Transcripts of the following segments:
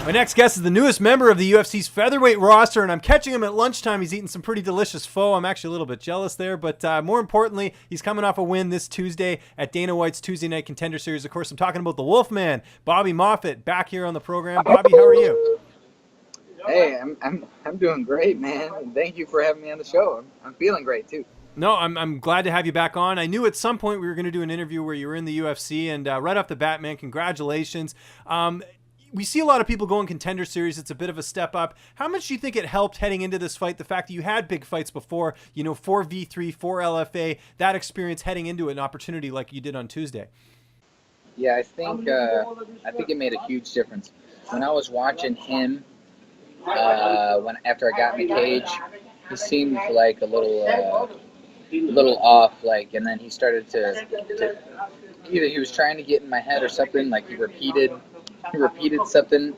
My next guest is the newest member of the UFC's featherweight roster, and I'm catching him at lunchtime. He's eating some pretty delicious pho. I'm actually a little bit jealous there, but more importantly, he's coming off a win this Tuesday at Dana White's Tuesday Night Contender Series. Of course, I'm talking about the Wolfman, Bobby Moffett, back here on the program. Bobby, how are you? Hey, I'm doing great, man. And thank you for having me on the show. I'm feeling great too. No, I'm glad to have you back on. I knew at some point we were going to do an interview where you were in the UFC, and right off the bat, man, congratulations. We see a lot of people going Contender Series. It's a bit of a step up. How much do you think it helped heading into this fight, the fact that you had big fights before, 4v3, 4 LFA, that experience heading into an opportunity like you did on Tuesday? Yeah, I think it made a huge difference. When I was watching him, after I got in the cage, he seemed like a little off, and then he started to either he was trying to get in my head or something, like he repeated something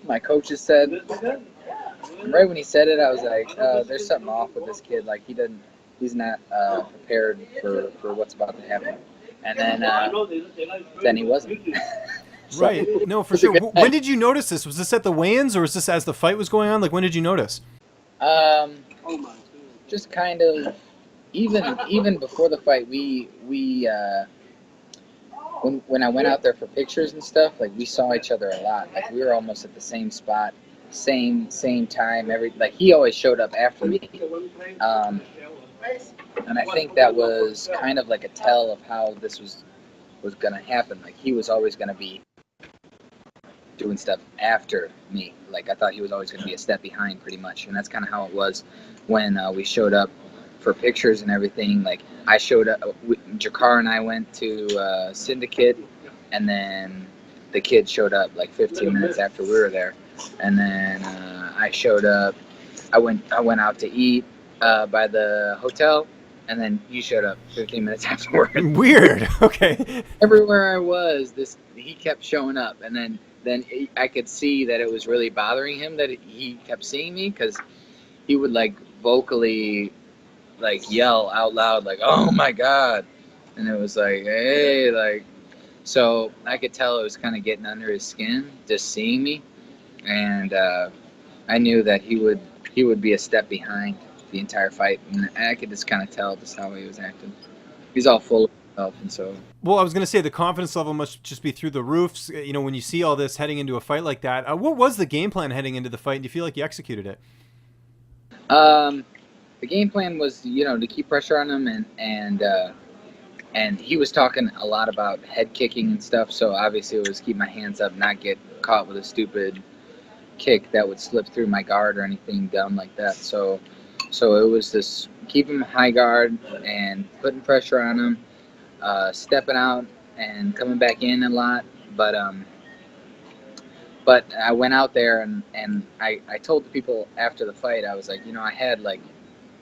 my coaches said. And right when he said it, I was like, there's something off with this kid. Like he's not prepared for what's about to happen. And then he wasn't. So, right. No, for sure. When did you notice this? Was this at the weigh-ins or was this as the fight was going on? Like, when did you notice? Just kind of even before the fight, we when I went out there for pictures and stuff, we saw each other a lot. Like, we were almost at the same spot, same time. He always showed up after me, and I think that was kind of like a tell of how this was gonna happen. Like, he was always gonna be doing stuff after me. Like, I thought he was always gonna be a step behind, pretty much, and that's kind of how it was when we showed up for pictures and everything. Like, I showed up, Jakar and I went to Syndicate, and then the kid showed up 15 minutes after we were there, and then I showed up. I went out to eat by the hotel, and then you showed up 15 minutes afterward. Weird. Okay. Everywhere I was, he kept showing up, and then I could see that it was really bothering him that he kept seeing me, because he would vocally yell out loud, "Oh my God," and it was hey, so I could tell it was kind of getting under his skin just seeing me, and I knew that he would be a step behind the entire fight, and I could just kind of tell just how he was acting. He's all full of himself, and so. Well, I was going to say the confidence level must just be through the roofs. When you see all this heading into a fight like that, what was the game plan heading into the fight? And do you feel like you executed it? The game plan was, to keep pressure on him, and he was talking a lot about head kicking and stuff. So obviously it was keep my hands up, not get caught with a stupid kick that would slip through my guard or anything dumb like that. So it was this keep him high guard and putting pressure on him, stepping out and coming back in a lot. But I went out there and I told the people after the fight, I was like,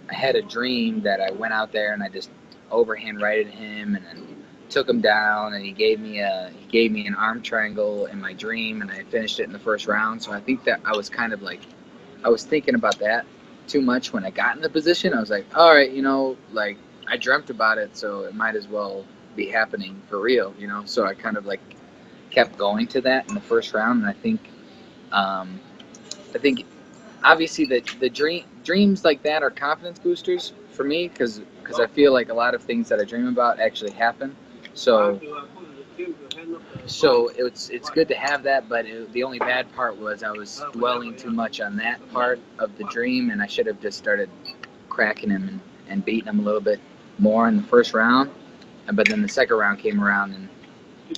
I had a dream that I went out there and I just overhand righted him and then took him down, and he gave me an arm triangle in my dream, and I finished it in the first round. So I think that I was kind of I was thinking about that too much when I got in the position. I was like, all right, I dreamt about it, so it might as well be happening for real, So I kind of kept going to that in the first round, and I think obviously the dreams like that are confidence boosters for me, because I feel like a lot of things that I dream about actually happen. So it's good to have that, but the only bad part was I was dwelling too much on that part of the dream, and I should have just started cracking him and beating him a little bit more in the first round. But then the second round came around and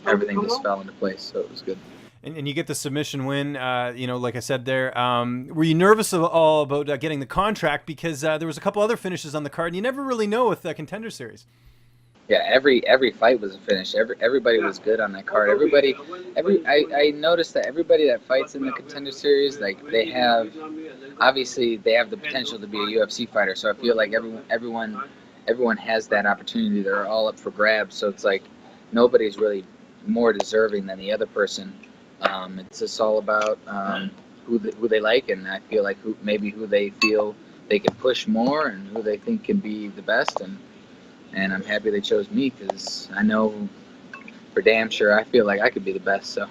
everything just fell into place, so it was good. And you get the submission win, like I said there. Were you nervous at all about getting the contract? Because there was a couple other finishes on the card, and you never really know with the Contender Series. Yeah, every fight was a finish. Everybody was good on that card. I noticed that everybody that fights in the Contender Series, they have the potential to be a UFC fighter. So I feel like everyone has that opportunity. They're all up for grabs. So it's nobody's really more deserving than the other person. It's just all about who they like, and I feel like who they feel they can push more and who they think can be the best, and I'm happy they chose me, because I know for damn sure I feel like I could be the best. So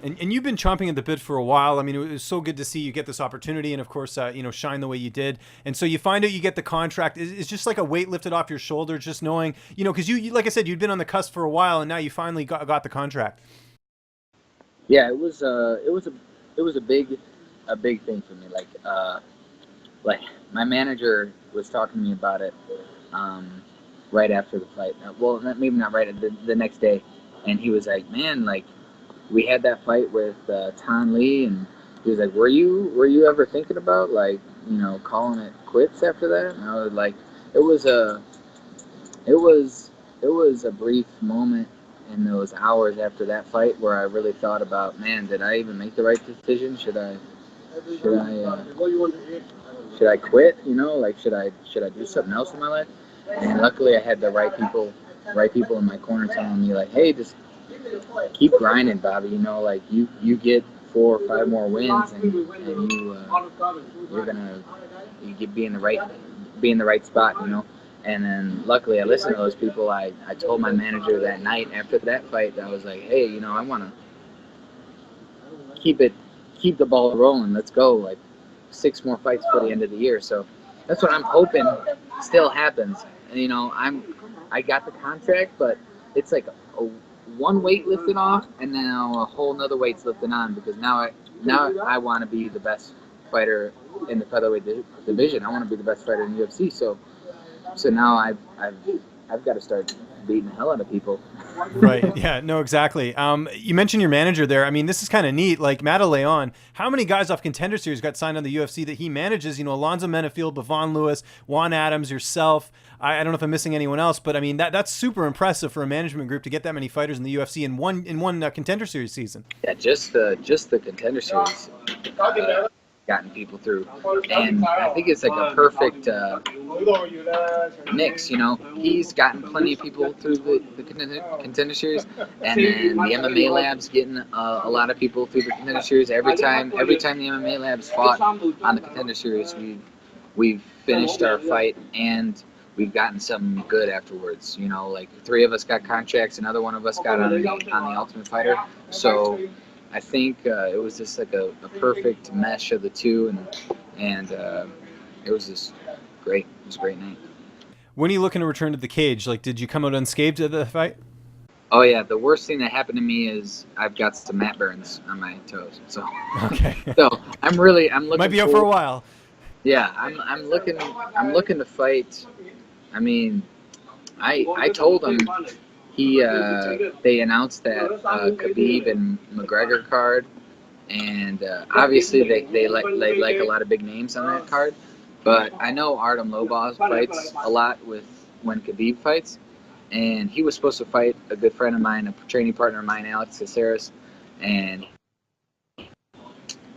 And you've been chomping at the bit for a while. I mean, it was so good to see you get this opportunity, and of course, shine the way you did. And so you find out you get the contract. It's just like a weight lifted off your shoulders, just knowing, because you, like I said, you'd been on the cusp for a while, and now you finally got the contract. Yeah, it was a big thing for me. Like my manager was talking to me about it right after the fight. Well, maybe not right the next day, and he was like, "Man, like we had that fight with Tan Lee," and he was like, "Were you ever thinking about like calling it quits after that?" And I was like, it was a brief moment in those hours after that fight where I really thought about, man, did I even make the right decision? Should I quit? Like should I do something else in my life? And luckily I had the right people in my corner telling me like, hey, just keep grinding, Bobby. Like you get 4 or 5 more wins, and you get be in the right spot. And then luckily I listened to those people. I told my manager that night after that fight that I was like, hey, I want to keep the ball rolling. Let's go, like 6 more fights for the end of the year. So that's what I'm hoping still happens. And I got the contract, but it's like one weight lifted off, and now a whole nother weight's lifted on, because now I want to be the best fighter in the featherweight division. I want to be the best fighter in the UFC. So now I've got to start beating the hell out of people. Right. Yeah. No. Exactly. You mentioned your manager there. I mean, this is kind of neat. Like Matt Leon, how many guys off Contender Series got signed on the UFC that he manages? Alonzo Menafield, Bevon Lewis, Juan Adams, yourself. I don't know if I'm missing anyone else, but I mean that's super impressive for a management group to get that many fighters in the UFC in one Contender Series season. Yeah, just the Contender Series gotten people through, and I think it's like a perfect mix. He's gotten plenty of people through the Contender Series, and then the MMA Labs getting a lot of people through the Contender Series. Every time the MMA Labs fought on the Contender Series, we've finished our fight and we've gotten something good afterwards. Like 3 of us got contracts, another one of us got on the Ultimate Fighter. So I think it was just like a perfect mesh of the two, and it was just great. It was a great night. When are you looking to return to the cage? Like, did you come out unscathed at the fight? Oh yeah, the worst thing that happened to me is I've got some mat burns on my toes. So okay. So I'm looking. Might be out for a while. Yeah, I'm looking to fight. I mean, I told him they announced that Khabib and McGregor card, and obviously they like a lot of big names on that card. But I know Artem Lobov fights a lot when Khabib fights, and he was supposed to fight a good friend of mine, a training partner of mine, Alex Caceres, and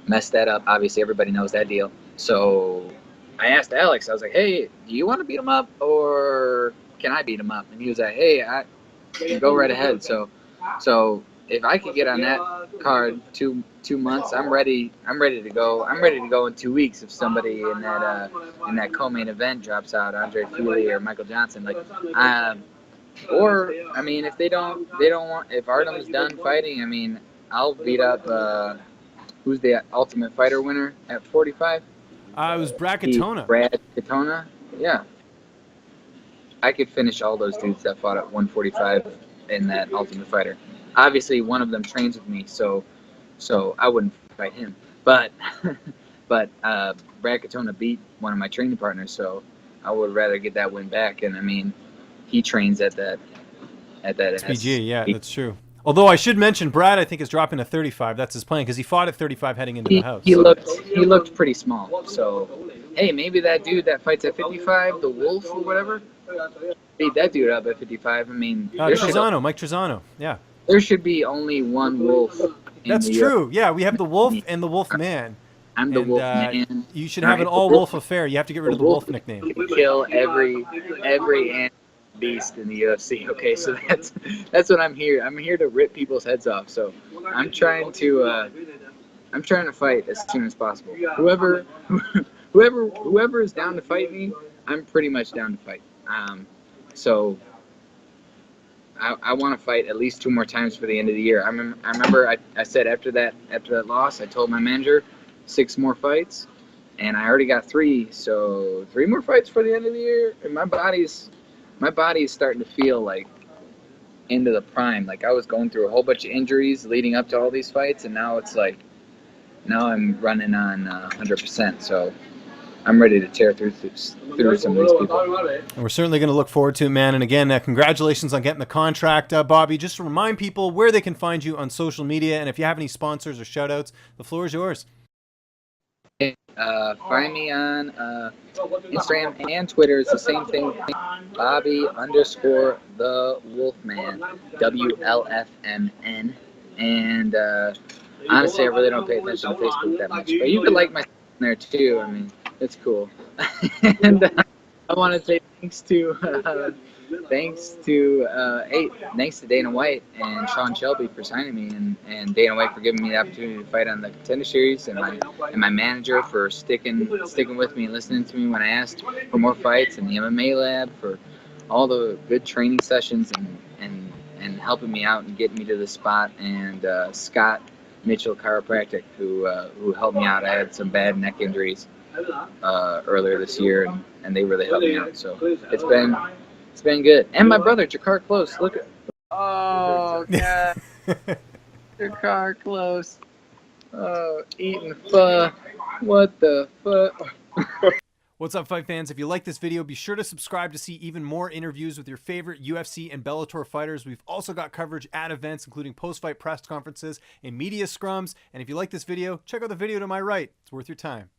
messed that up. Obviously, everybody knows that deal. So I asked Alex, I was like, hey, do you want to beat him up, or can I beat him up? And he was like, hey, go right ahead. So if I could get on that card 2 months, I'm ready to go. I'm ready to go in 2 weeks if somebody in that co-main event drops out, Andre Fili or Michael Johnson. Like, or I mean, if they don't want, if Artem's done fighting, I mean, I'll beat up who's the Ultimate Fighter winner at 45? It was Brad Katona. Brad Katona, yeah. I could finish all those dudes that fought at 145 in that Ultimate Fighter. Obviously, one of them trains with me, so I wouldn't fight him. But Brad Katona beat one of my training partners, so I would rather get that win back. And I mean, he trains at that SPG. Yeah, that's true. Although I should mention, Brad, I think, is dropping to 35. That's his plan, because he fought at 35 heading into the house. He looked pretty small. So, hey, maybe that dude that fights at 55, the Wolf or whatever, beat that dude up at 55. I mean, Mike Trezano. Yeah. There should be only one Wolf. That's true. Yeah, we have the Wolf and the Wolf Man. I'm the Wolf Man. You should have an all-Wolf affair. You have to get rid of the Wolf nickname. Kill every beast in the UFC. Okay, so that's what I'm here. I'm here to rip people's heads off. So I'm trying to fight as soon as possible. Whoever is down to fight me, I'm pretty much down to fight. So I want to fight at least 2 more times for the end of the year. I remember I said after that loss, I told my manager 6 more fights, and I already got 3, so 3 more fights for the end of the year. And my body is starting to feel like into the prime. Like I was going through a whole bunch of injuries leading up to all these fights, and now it's like I'm running on 100%. So I'm ready to tear through some of these people. And we're certainly going to look forward to it, man. And again, congratulations on getting the contract, Bobby. Just to remind people where they can find you on social media, and if you have any sponsors or shout-outs, the floor is yours. Find me on Instagram and Twitter. It's the same thing. Bobby_the Wolfman, WLFMN. And honestly, I really don't pay attention to Facebook that much. But you could like my there too. I mean, it's cool. And I want to say thanks to Dana White and Sean Shelby for signing me, and Dana White for giving me the opportunity to fight on the Contender Series, and my manager for sticking with me and listening to me when I asked for more fights, and the MMA Lab for all the good training sessions and helping me out and getting me to the spot, and Scott Mitchell Chiropractic who helped me out. I had some bad neck injuries earlier this year, and they really helped me out. So it's been good. And my brother Jakar Close. Look at oh god, Jakar Close. Oh, eating pho. What the fuck? What's up, fight fans? If you like this video, be sure to subscribe to see even more interviews with your favorite UFC and Bellator fighters. We've also got coverage at events, including post-fight press conferences and media scrums. And if you like this video, check out the video to my right. It's worth your time.